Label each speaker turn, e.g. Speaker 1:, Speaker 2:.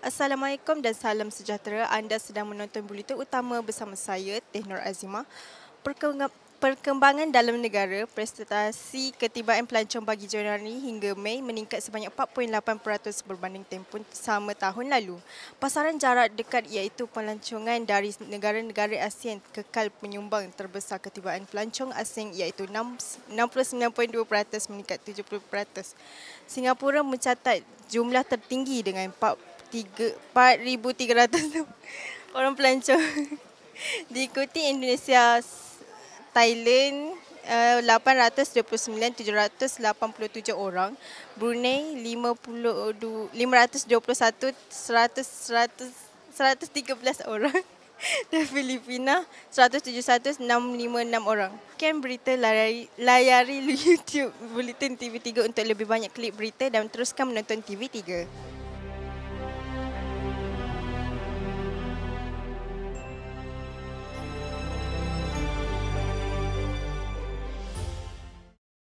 Speaker 1: Assalamualaikum dan salam sejahtera. Anda sedang menonton Buletin Utama bersama saya, Teh Nur Azimah. Perkembangan dalam negara, prestasi ketibaan pelancong bagi Januari hingga Mei meningkat sebanyak 4.8% berbanding tempoh sama tahun lalu. Pasaran jarak dekat iaitu pelancongan dari negara-negara ASEAN kekal penyumbang terbesar ketibaan pelancong asing iaitu 69.2% meningkat 70%. Singapura mencatat jumlah tertinggi dengan 4,300 orang pelancong. Diikuti Indonesia, Thailand 829,787 orang, Brunei 521,113 orang dan Filipina 171,656 orang. Sekian berita, layari YouTube Buletin TV3 untuk lebih banyak klip berita dan teruskan menonton TV3.